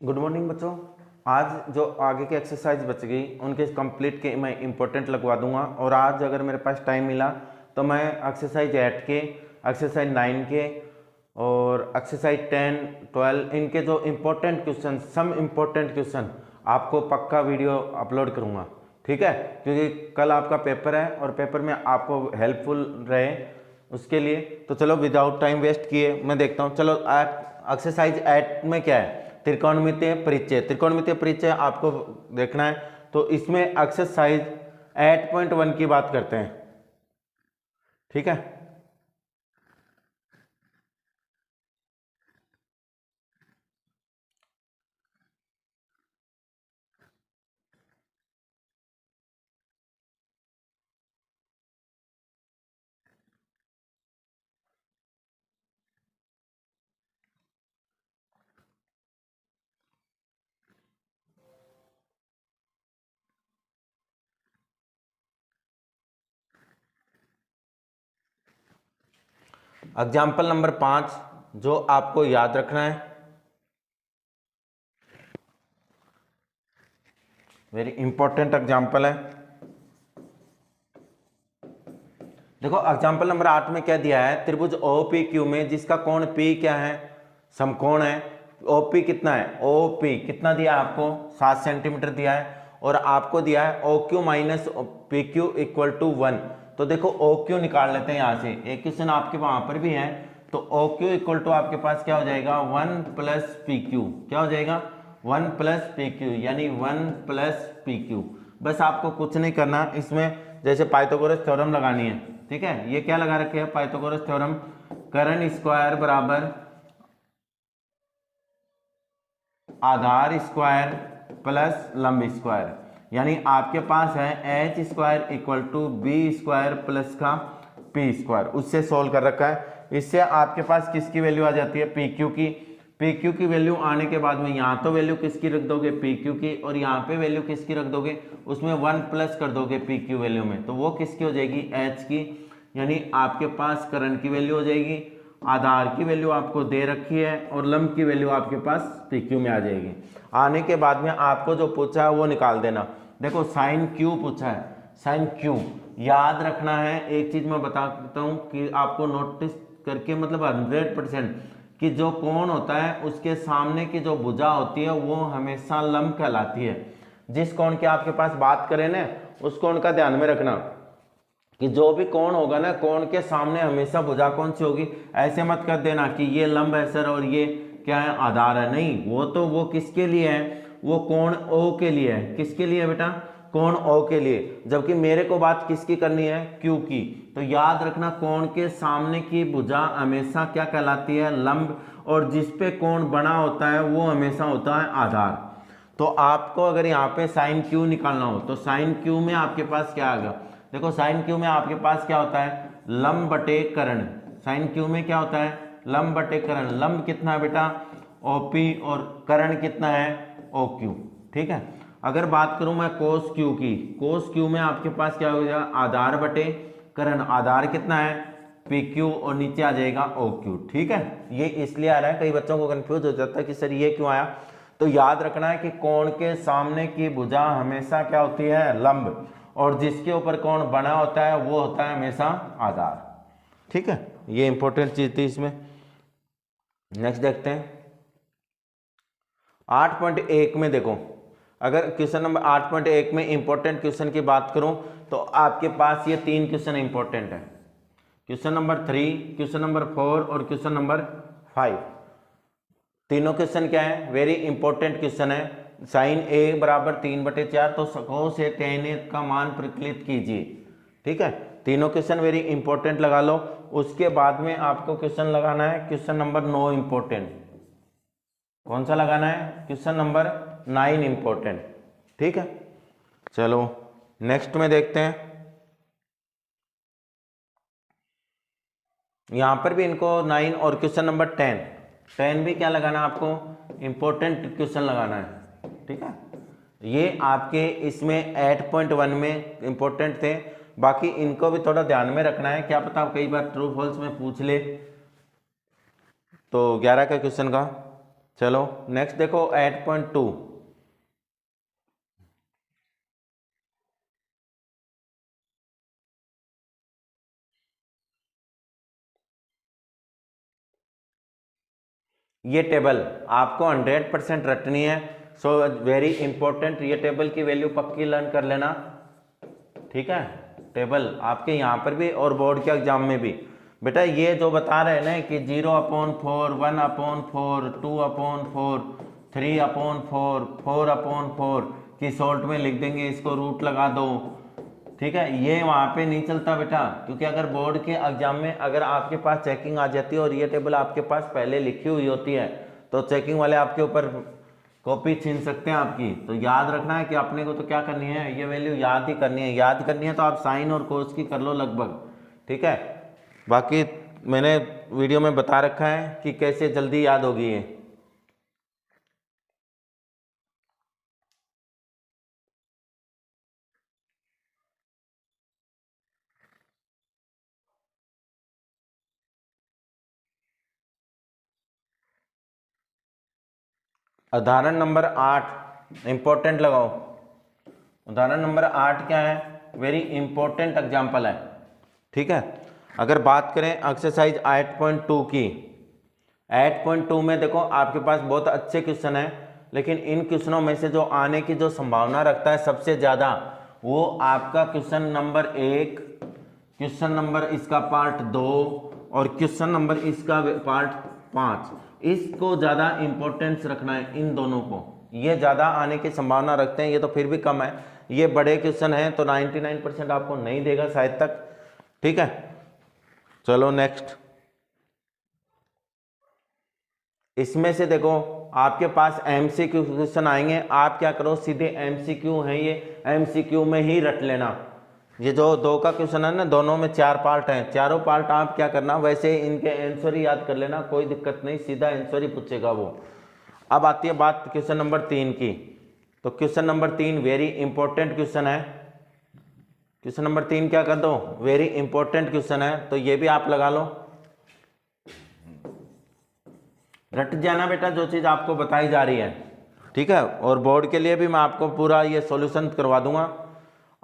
Good morning बच्चों। आज जो आगे की एक्सरसाइज बच गई उनके कंप्लीट के मैं इंपॉर्टेंट लगवा दूंगा। और आज अगर मेरे पास टाइम मिला तो मैं एक्सरसाइज 8 के, एक्सरसाइज 9 के और एक्सरसाइज 10, 12 इनके जो important question, some important question आपको पक्का वीडियो अपलोड करूंगा। ठीक है, क्योंकि कल आपका पेपर है और पेपर में आपको हेल्पफुल रहे उसके लिए। तो चलो विदाउट टाइम वेस्ट किए मैं देखता हूँ। चलो एक्सरसाइज 8 में क्या है, त्रिकोणमितीय परिचय। त्रिकोणमितीय परिचय आपको देखना है तो इसमें एक्सरसाइज 8.1 की बात करते हैं। ठीक है, एग्जाम्पल नंबर 5 जो आपको याद रखना है, वेरी इंपॉर्टेंट एग्जाम्पल है। देखो एग्जाम्पल नंबर 8 में क्या दिया है, त्रिभुज OPQ में जिसका कोण P क्या है, समकोण है। OP कितना है, OP कितना दिया है आपको, 7 सेंटीमीटर दिया है। और आपको दिया है OQ minus PQ equal to 1। तो देखो OQ निकाल लेते हैं यहाँ से, एक क्वेश्चन आपके वहां पर भी है। तो OQ इक्वल टू आपके पास क्या हो जाएगा, 1 प्लस PQ। क्या हो जाएगा, 1 प्लस PQ, यानी 1 प्लस PQ। बस आपको कुछ नहीं करना इसमें, जैसे पाइथागोरस थ्योरम लगानी है। ठीक है, ये क्या लगा रखे हैं, पाइथागोरस थ्योरम, कर्ण स्क्वायर बराबर आधार स्क्वायर प्लस लंब स्क्वायर। यानी आपके पास है H square equal to B square plus का पी स्क्वायर, उससे सोल्व कर रखा है। इससे आपके पास किसकी वैल्यू आ जाती है, पी क्यू की। पी क्यू की वैल्यू आने के बाद में यहाँ तो वैल्यू किसकी रख दोगे, पी क्यू की, और यहाँ पे वैल्यू किसकी रख दोगे, उसमें 1 प्लस कर दोगे पी क्यू वैल्यू में, तो वो किसकी हो जाएगी, एच की। यानी आपके पास कर्ण की वैल्यू हो जाएगी, आधार की वैल्यू आपको दे रखी है, और लंब की वैल्यू आपके पास पी क्यू में आ जाएगी। आने के बाद में आपको जो पूछा है वो निकाल देना। देखो साइन क्यू पूछा है, साइन क्यू याद रखना है। एक चीज मैं बता देता हूँ कि आपको नोटिस करके, मतलब 100% कि जो कोण होता है उसके सामने की जो भुजा होती है वो हमेशा लंब कहलाती है। जिस कोण की आपके पास बात करें ना, उस कोण का ध्यान में रखना कि जो भी कोण होगा ना, कोण के सामने हमेशा भुजा कौन सी होगी। ऐसे मत कर देना कि ये लंब है सर और ये क्या है, आधार है। नहीं, वो किसके लिए है, वो कोण O के लिए है। किसके लिए है बेटा, कोण O के लिए। जबकि मेरे को बात किसकी करनी है, Q की। तो याद रखना कोण के सामने की भुजा हमेशा क्या कहलाती है, लंब, और जिस पे कोण बना होता है वो हमेशा होता है आधार। तो आपको अगर यहाँ पे साइन क्यू निकालना हो तो साइन क्यू में आपके पास क्या आएगा, देखो साइन क्यू में आपके पास क्या होता है, लंब बटे कर्ण। साइन क्यू में क्या होता है, लंब बटे कर्ण। लंब कितना है बेटा, OP, और कर्ण कितना है, OQ। ठीक है, अगर बात करूं मैं कोस क्यू की, कोस क्यू में आपके पास क्या हो जाएगा, आधार बटे कर्ण। आधार कितना है, PQ, और नीचे आ जाएगा OQ। ठीक है, ये इसलिए आ रहा है, कई बच्चों को कंफ्यूज हो जाता है कि सर ये क्यों आया। तो याद रखना है कि कोण के सामने की भुजा हमेशा क्या होती है, लंब, और जिसके ऊपर कोण बना होता है वो होता है हमेशा आधार। ठीक है, ये इंपॉर्टेंट चीज थी इसमें। नेक्स्ट देखते हैं 8.1 में। देखो अगर क्वेश्चन नंबर 8.1 में इंपॉर्टेंट क्वेश्चन की बात करूं तो आपके पास ये 3 क्वेश्चन इंपॉर्टेंट है, क्वेश्चन नंबर 3, क्वेश्चन नंबर 4 और क्वेश्चन नंबर 5। तीनों क्वेश्चन क्या है, वेरी इंपॉर्टेंट क्वेश्चन है। साइन A बराबर 3/4, तो cos A tan A का मान प्रकलित कीजिए। ठीक है, तीनों क्वेश्चन वेरी इंपॉर्टेंट लगा लो। उसके बाद में आपको क्वेश्चन लगाना है क्वेश्चन नंबर 9 इंपॉर्टेंट। कौन सा लगाना है, क्वेश्चन नंबर 9 इंपॉर्टेंट। ठीक है, चलो नेक्स्ट में देखते हैं। यहां पर भी इनको 9 और क्वेश्चन नंबर 10 भी क्या लगाना है आपको, इंपॉर्टेंट क्वेश्चन लगाना है। ठीक है, ये आपके इसमें 8.1 में इंपॉर्टेंट थे। बाकी इनको भी थोड़ा ध्यान में रखना है, क्या पता कई बार ट्रू फॉल्स में पूछ ले। तो 11 का क्वेश्चन का चलो नेक्स्ट देखो 8.2। ये टेबल आपको 100% रटनी है, सो वेरी इंपॉर्टेंट। ये टेबल की वैल्यू पक्की लर्न कर लेना, ठीक है। टेबल आपके यहाँ पर भी और बोर्ड के एग्जाम में भी। बेटा ये जो बता रहे हैं ना कि 0/4, 1/4, 2/4, 3/4, 4/4 की शॉर्ट में लिख देंगे, इसको रूट लगा दो, ठीक है। ये वहाँ पे नहीं चलता बेटा, क्योंकि अगर बोर्ड के एग्जाम में अगर आपके पास चेकिंग आ जाती है और ये टेबल आपके पास पहले लिखी हुई होती है तो चेकिंग वाले आपके ऊपर कॉपी छीन सकते हैं आपकी। तो याद रखना है कि अपने को तो क्या करनी है, ये वैल्यू याद ही करनी है। याद करनी है तो आप साइन और कोस की कर लो लगभग, ठीक है। बाकी मैंने वीडियो में बता रखा है कि कैसे जल्दी याद होगी ये। उदाहरण नंबर 8 इंपॉर्टेंट लगाओ। उदाहरण नंबर 8 क्या है, वेरी इंपॉर्टेंट एग्जाम्पल है, ठीक है। अगर बात करें एक्सरसाइज 8.2 की, 8.2 में देखो आपके पास बहुत अच्छे क्वेश्चन हैं, लेकिन इन क्वेश्चनों में से जो आने की जो संभावना रखता है सबसे ज़्यादा, वो आपका क्वेश्चन नंबर 1, क्वेश्चन नंबर इसका पार्ट 2 और क्वेश्चन नंबर इसका पार्ट 5। इसको ज़्यादा इंपॉर्टेंस रखना है, इन दोनों को। ये ज़्यादा आने की संभावना रखते हैं, ये तो फिर भी कम है। ये बड़े क्वेश्चन हैं तो 99% आपको नहीं देगा शायद तक, ठीक है। चलो नेक्स्ट, इसमें से देखो आपके पास एमसीक्यू क्वेश्चन आएंगे। आप क्या करो, सीधे एमसीक्यू है ये, एमसीक्यू में ही रट लेना। ये जो 2 का क्वेश्चन है ना, दोनों में 4 पार्ट हैं, चारों पार्ट आप क्या करना, वैसे इनके आंसर ही याद कर लेना, कोई दिक्कत नहीं, सीधा आंसर ही पूछेगा वो। अब आती है बात क्वेश्चन नंबर 3 की। तो question number 3 very important question है। क्वेश्चन नंबर 3 क्या कर दो, वेरी इंपॉर्टेंट क्वेश्चन है, तो ये भी आप लगा लो। रट जाना बेटा जो चीज़ आपको बताई जा रही है, ठीक है। और बोर्ड के लिए भी मैं आपको पूरा ये सॉल्यूशन करवा दूंगा।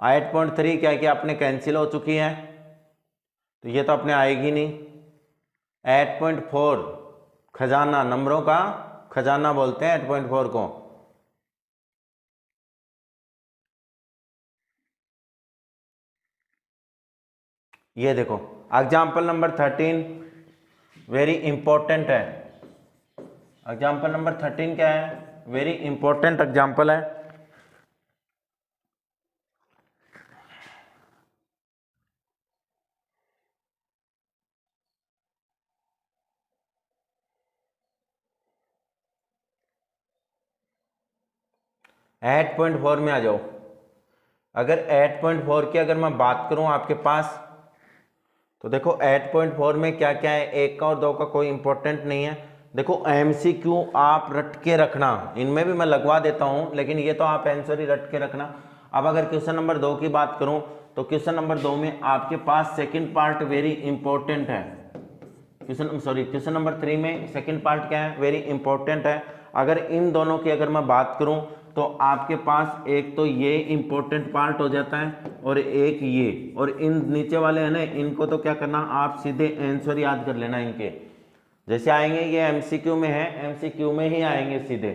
8.3 क्या क्या अपने कैंसिल हो चुकी है, तो ये तो अपने आएगी नहीं। 8.4 खजाना, नंबरों का खजाना बोलते हैं 8.4 को। ये देखो एग्जाम्पल नंबर 13 वेरी इंपॉर्टेंट है। एग्जाम्पल नंबर 13 क्या है, वेरी इंपॉर्टेंट एग्जाम्पल है। एट 8.4 में आ जाओ। अगर 8.4 की अगर मैं बात करूं आपके पास, तो देखो 8.4 में क्या क्या है, 1 का और 2 का कोई इंपॉर्टेंट नहीं है। देखो एमसीक्यू आप रट के रखना, इनमें भी मैं लगवा देता हूं, लेकिन ये तो आप आंसर ही रट के रखना। अब अगर क्वेश्चन नंबर 2 की बात करूं, तो क्वेश्चन नंबर 2 में आपके पास सेकंड पार्ट वेरी इंपॉर्टेंट है। क्वेश्चन नंबर 3 में सेकंड पार्ट क्या है, वेरी इंपॉर्टेंट है। अगर इन दोनों की अगर मैं बात करूं, तो आपके पास एक तो ये इंपॉर्टेंट पार्ट हो जाता है और एक ये, और इन नीचे वाले हैं ना, इनको तो क्या करना, आप सीधे आंसर याद कर लेना इनके। जैसे आएंगे ये एमसीक्यू में है, एमसीक्यू में ही आएंगे सीधे,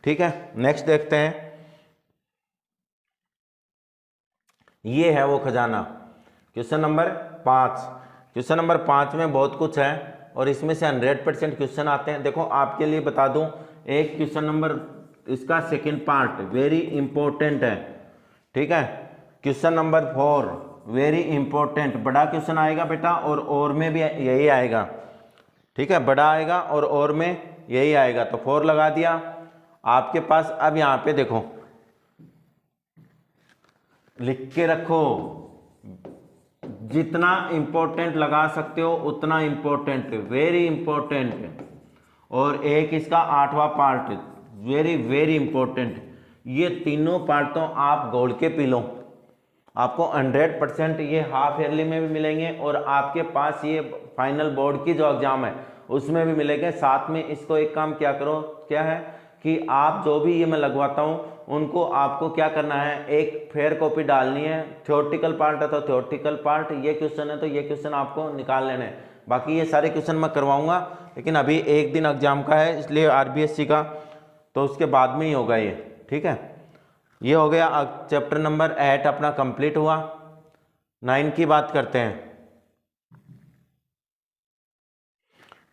ठीक है। नेक्स्ट देखते हैं, ये है वो खजाना, क्वेश्चन नंबर 5। क्वेश्चन नंबर 5 में बहुत कुछ है और इसमें से 100% क्वेश्चन आते हैं। देखो आपके लिए बता दूं, एक क्वेश्चन नंबर इसका सेकंड पार्ट वेरी इंपॉर्टेंट है, ठीक है। क्वेश्चन नंबर 4 वेरी इंपॉर्टेंट, बड़ा क्वेश्चन आएगा बेटा, और में भी यही आएगा, ठीक है। बड़ा आएगा और में यही आएगा, तो 4 लगा दिया आपके पास। अब यहाँ पे देखो, लिख के रखो, जितना इंपॉर्टेंट लगा सकते हो उतना इंपॉर्टेंट, वेरी इंपॉर्टेंट। और एक इसका 8वां पार्ट वेरी वेरी इंपॉर्टेंट। ये तीनों पार्ट तो आप गोल के पी लो, आपको 100% ये हाफ ईयरली में भी मिलेंगे, और आपके पास ये फाइनल बोर्ड की जो एग्जाम है उसमें भी मिलेंगे। साथ में इसको एक काम क्या करो, क्या है कि आप जो भी ये मैं लगवाता हूँ उनको आपको क्या करना है, एक फेयर कॉपी डालनी है। थ्योरेटिकल पार्ट है तो थ्योरेटिकल पार्ट, ये क्वेश्चन है तो ये क्वेश्चन आपको निकाल लेने हैं। बाकी ये सारे क्वेश्चन मैं करवाऊंगा, लेकिन अभी एक दिन एग्जाम का है इसलिए आरबीएससी का, तो उसके बाद में ही होगा ये। ठीक है, ये हो गया। चैप्टर नंबर 8 अपना कंप्लीट हुआ। 9 की बात करते हैं।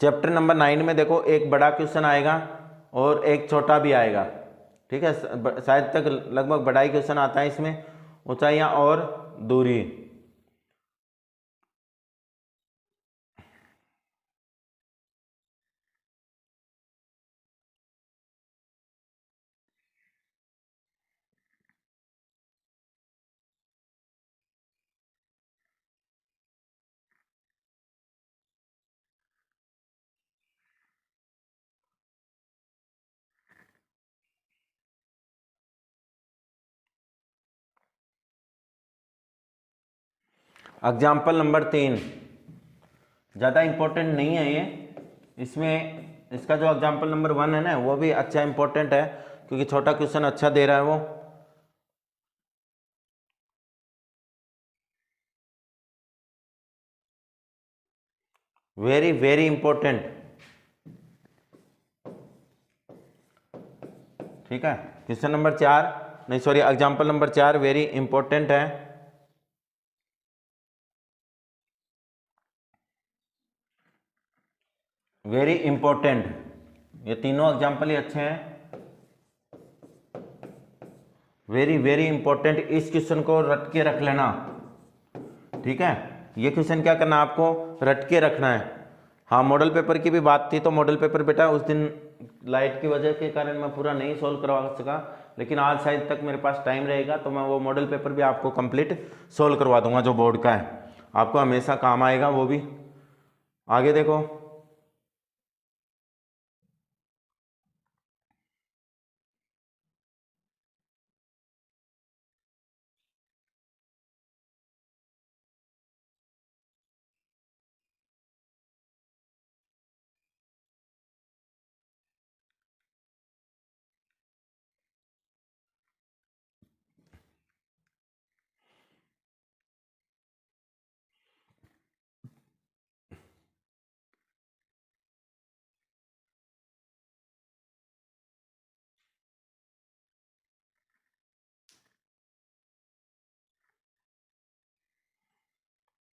चैप्टर नंबर 9 में देखो एक बड़ा क्वेश्चन आएगा और एक छोटा भी आएगा। ठीक है, शायद तक लगभग बड़ा ही क्वेश्चन आता है इसमें, ऊंचाइयां और दूरी। एग्जाम्पल नंबर 3 ज़्यादा इंपॉर्टेंट नहीं है ये, इसमें इसका जो एग्जाम्पल नंबर 1 है ना वो भी अच्छा इंपॉर्टेंट है, क्योंकि छोटा क्वेश्चन अच्छा दे रहा है वो। Very very important. ठीक है, क्वेश्चन नंबर 4 नहीं sorry example number 4 very important है। वेरी इंपॉर्टेंट, ये तीनों एग्जाम्पल ही अच्छे हैं। वेरी वेरी इंपॉर्टेंट, इस क्वेश्चन को रट के रख लेना। ठीक है, ये क्वेश्चन क्या करना आपको, रट के रखना है। हाँ, मॉडल पेपर की भी बात थी, तो मॉडल पेपर बेटा उस दिन लाइट की वजह के कारण मैं पूरा नहीं सोल्व करवा सका, लेकिन आज शायद तक मेरे पास टाइम रहेगा तो मैं वो मॉडल पेपर भी आपको कंप्लीट सोल्व करवा दूंगा जो बोर्ड का है, आपको हमेशा काम आएगा वो भी। आगे देखो,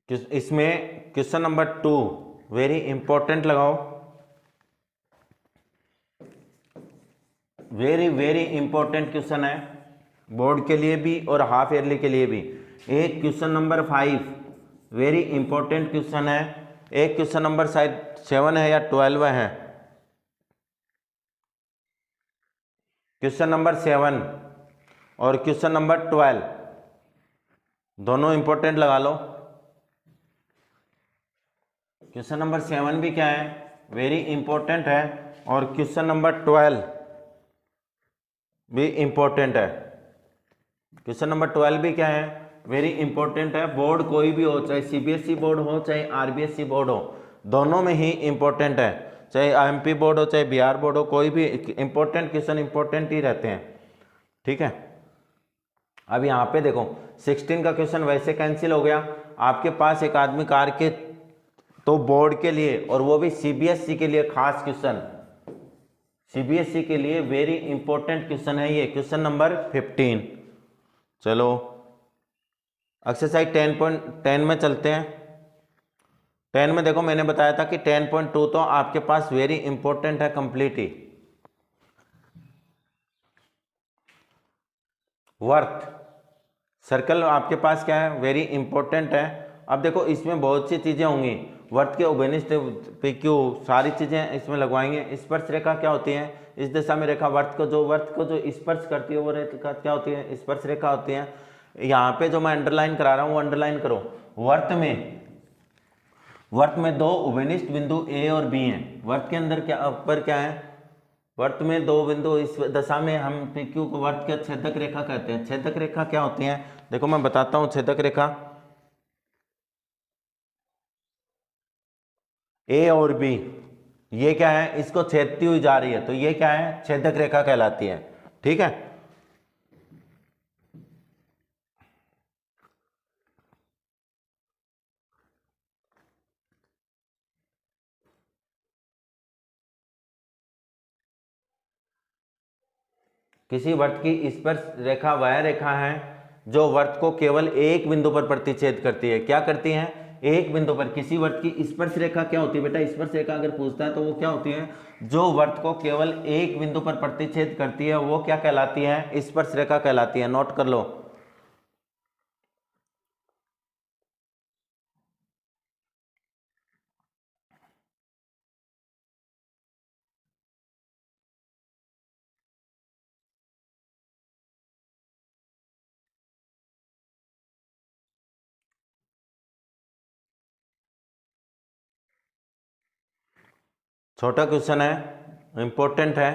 इसमें क्वेश्चन नंबर 2 वेरी इंपॉर्टेंट लगाओ। वेरी वेरी इंपॉर्टेंट क्वेश्चन है बोर्ड के लिए भी और हाफ ईयरली के लिए भी। एक question number 5 very important question है, एक क्वेश्चन नंबर शायद 7 है या 12 है। क्वेश्चन नंबर 7 और क्वेश्चन नंबर 12 दोनों इंपॉर्टेंट लगा लो। क्वेश्चन नंबर 7 भी क्या है, वेरी इंपॉर्टेंट है, और क्वेश्चन नंबर 12 भी इंपॉर्टेंट है। क्वेश्चन नंबर 12 भी क्या है, वेरी इंपॉर्टेंट है। बोर्ड कोई भी हो, चाहे सीबीएसई बोर्ड हो चाहे आरबीएसई बोर्ड हो, दोनों में ही इंपॉर्टेंट है। चाहे एमपी बोर्ड हो चाहे बिहार बोर्ड हो, कोई भी इंपॉर्टेंट क्वेश्चन इंपॉर्टेंट ही रहते हैं। ठीक है, अब यहाँ पे देखो 16 का क्वेश्चन वैसे कैंसिल हो गया। आपके पास एक आदमी कार के तो बोर्ड के लिए, और वो भी सीबीएसई के लिए खास क्वेश्चन, सीबीएसई के लिए वेरी इंपॉर्टेंट क्वेश्चन है ये, क्वेश्चन नंबर 15। चलो एक्सरसाइज 10.10 में चलते हैं। 10 में देखो मैंने बताया था कि 10.2 तो आपके पास वेरी इंपॉर्टेंट है कंप्लीट ही। वर्थ सर्कल आपके पास क्या है, वेरी इंपॉर्टेंट है। अब देखो इसमें बहुत सी चीजें होंगी, वर्त के उभयनिष्ठ PQ सारी चीजें इसमें लगवाएंगे। स्पर्श रेखा क्या होती है, इस दिशा में रेखा वर्त को जो स्पर्श करती है वो रेखा क्या होती है, स्पर्श रेखा होती है। यहाँ पे जो मैं अंडरलाइन करा रहा हूँ वो अंडरलाइन करो। वर्त में दो उभयनिष्ठ बिंदु ए और बी हैं। वर्त के अंदर क्या पर क्या है, वर्त में दो बिंदु, इस दशा में हम PQ को वर्त के छेदक रेखा कहते हैं। छेदक रेखा क्या होती है, देखो मैं बताता हूँ। छेदक रेखा ए और बी, ये क्या है, इसको छेदती हुई जा रही है, तो ये क्या है, छेदक रेखा कहलाती है। ठीक है, किसी वर्त की स्पर्श रेखा वह रेखा है जो वर्त को केवल एक बिंदु पर प्रतिच्छेद करती है। क्या करती है, एक बिंदु पर। किसी वर्त की स्पर्श रेखा क्या होती है बेटा, स्पर्श रेखा अगर पूछता है तो वो क्या होती है, जो वर्त को केवल एक बिंदु पर प्रतिच्छेद करती है वो क्या कहलाती है, स्पर्श रेखा कहलाती है। नोट कर लो। छोटा क्वेश्चन है, इंपॉर्टेंट है।